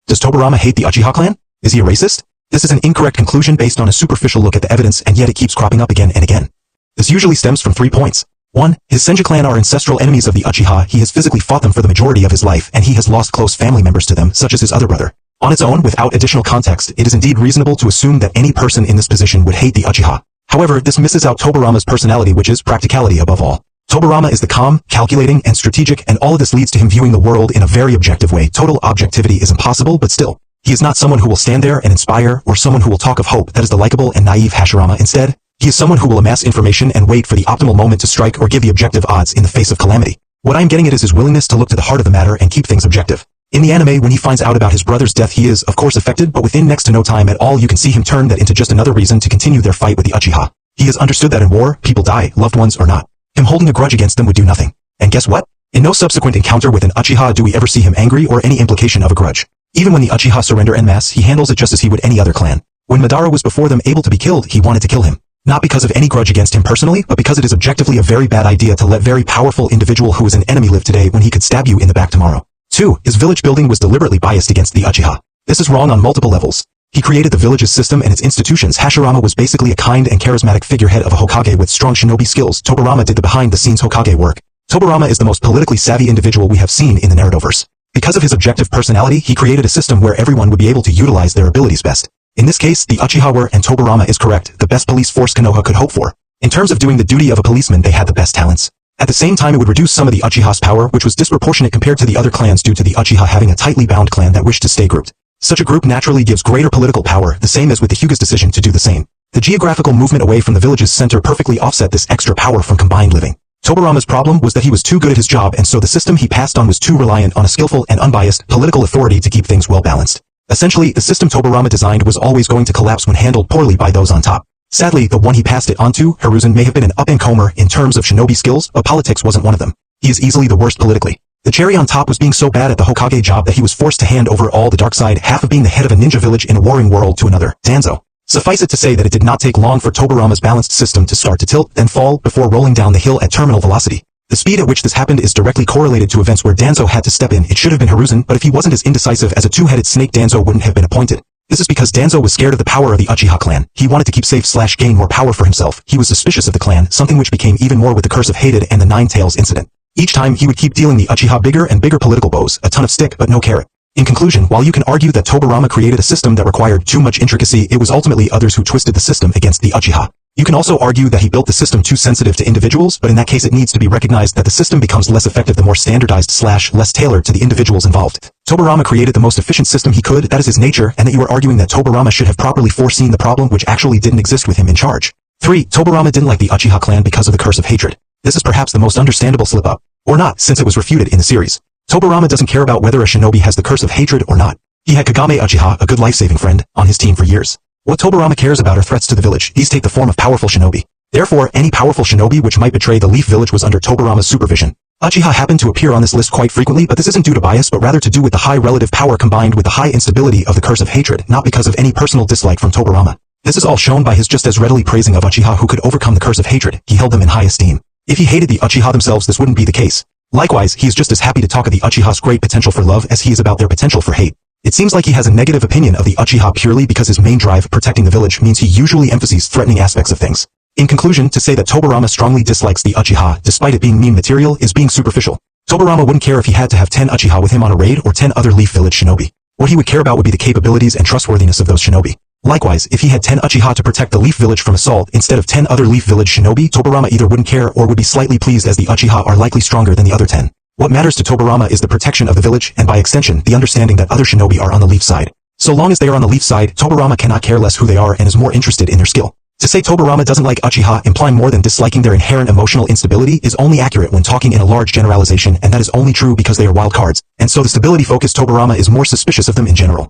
Does Tobirama hate the Uchiha clan? Is he a racist? This is an incorrect conclusion based on a superficial look at the evidence, and yet it keeps cropping up again and again. This usually stems from 3 points. 1. His Senju clan are ancestral enemies of the Uchiha. He has physically fought them for the majority of his life, and he has lost close family members to them, such as his other brother. On its own, without additional context, it is indeed reasonable to assume that any person in this position would hate the Uchiha. However, this misses out Tobirama's personality, which is practicality above all. Tobirama is the calm, calculating, and strategic, and all of this leads to him viewing the world in a very objective way. Total objectivity is impossible, but still. He is not someone who will stand there and inspire, or someone who will talk of hope. That is the likable and naive Hashirama. Instead, he is someone who will amass information and wait for the optimal moment to strike or give the objective odds in the face of calamity. What I am getting at is his willingness to look to the heart of the matter and keep things objective. In the anime, when he finds out about his brother's death, he is, of course, affected, but within next to no time at all you can see him turn that into just another reason to continue their fight with the Uchiha. He has understood that in war, people die, loved ones or not. Him holding a grudge against them would do nothing. And guess what? In no subsequent encounter with an Uchiha do we ever see him angry or any implication of a grudge. Even when the Uchiha surrender en masse, he handles it just as he would any other clan. When Madara was before them able to be killed, he wanted to kill him. Not because of any grudge against him personally, but because it is objectively a very bad idea to let very powerful individual who is an enemy live today when he could stab you in the back tomorrow. 2. His village building was deliberately biased against the Uchiha. This is wrong on multiple levels. He created the village's system and its institutions. Hashirama was basically a kind and charismatic figurehead of a Hokage with strong shinobi skills. Tobirama did the behind-the-scenes Hokage work. Tobirama is the most politically savvy individual we have seen in the Narutoverse. Because of his objective personality, he created a system where everyone would be able to utilize their abilities best. In this case, the Uchiha were, and Tobirama is correct, the best police force Konoha could hope for. In terms of doing the duty of a policeman, they had the best talents. At the same time, it would reduce some of the Uchiha's power, which was disproportionate compared to the other clans due to the Uchiha having a tightly bound clan that wished to stay grouped. Such a group naturally gives greater political power, the same as with the Hyuga's decision to do the same. The geographical movement away from the village's center perfectly offset this extra power from combined living. Tobirama's problem was that he was too good at his job, and so the system he passed on was too reliant on a skillful and unbiased political authority to keep things well balanced. Essentially, the system Tobirama designed was always going to collapse when handled poorly by those on top. Sadly, the one he passed it on to, Hiruzen, may have been an up-and-comer in terms of shinobi skills, but politics wasn't one of them. He is easily the worst politically. The cherry on top was being so bad at the Hokage job that he was forced to hand over all the dark side, half of being the head of a ninja village in a warring world, to another, Danzo. Suffice it to say that it did not take long for Tobirama's balanced system to start to tilt, then fall, before rolling down the hill at terminal velocity. The speed at which this happened is directly correlated to events where Danzo had to step in. It should have been Hiruzen, but if he wasn't as indecisive as a two-headed snake, Danzo wouldn't have been appointed. This is because Danzo was scared of the power of the Uchiha clan. He wanted to keep safe / gain more power for himself. He was suspicious of the clan, something which became even more with the Curse of Hated and the Nine Tails incident. Each time he would keep dealing the Uchiha bigger and bigger political blows, a ton of stick but no carrot. In conclusion, while you can argue that Tobirama created a system that required too much intricacy, it was ultimately others who twisted the system against the Uchiha. You can also argue that he built the system too sensitive to individuals, but in that case it needs to be recognized that the system becomes less effective the more standardized / less tailored to the individuals involved. Tobirama created the most efficient system he could, that is his nature, and that you are arguing that Tobirama should have properly foreseen the problem which actually didn't exist with him in charge. 3. Tobirama didn't like the Uchiha clan because of the Curse of Hatred. This is perhaps the most understandable slip-up. Or not, since it was refuted in the series. Tobirama doesn't care about whether a shinobi has the Curse of Hatred or not. He had Kagame Uchiha, a good life-saving friend, on his team for years. What Tobirama cares about are threats to the village. These take the form of powerful shinobi. Therefore, any powerful shinobi which might betray the Leaf Village was under Tobirama's supervision. Uchiha happened to appear on this list quite frequently, but this isn't due to bias but rather to do with the high relative power combined with the high instability of the Curse of Hatred, not because of any personal dislike from Tobirama. This is all shown by his just as readily praising of Uchiha who could overcome the Curse of Hatred. He held them in high esteem. If he hated the Uchiha themselves, this wouldn't be the case. Likewise, he is just as happy to talk of the Uchiha's great potential for love as he is about their potential for hate. It seems like he has a negative opinion of the Uchiha purely because his main drive, protecting the village, means he usually emphasizes threatening aspects of things. In conclusion, to say that Tobirama strongly dislikes the Uchiha, despite it being meme material, is being superficial. Tobirama wouldn't care if he had to have 10 Uchiha with him on a raid or 10 other Leaf Village shinobi. What he would care about would be the capabilities and trustworthiness of those shinobi. Likewise, if he had 10 Uchiha to protect the Leaf Village from assault instead of 10 other Leaf Village shinobi, Tobirama either wouldn't care or would be slightly pleased as the Uchiha are likely stronger than the other 10. What matters to Tobirama is the protection of the village and by extension, the understanding that other shinobi are on the Leaf side. So long as they are on the Leaf side, Tobirama cannot care less who they are and is more interested in their skill. To say Tobirama doesn't like Uchiha implying more than disliking their inherent emotional instability is only accurate when talking in a large generalization, and that is only true because they are wild cards, and so the stability-focused Tobirama is more suspicious of them in general.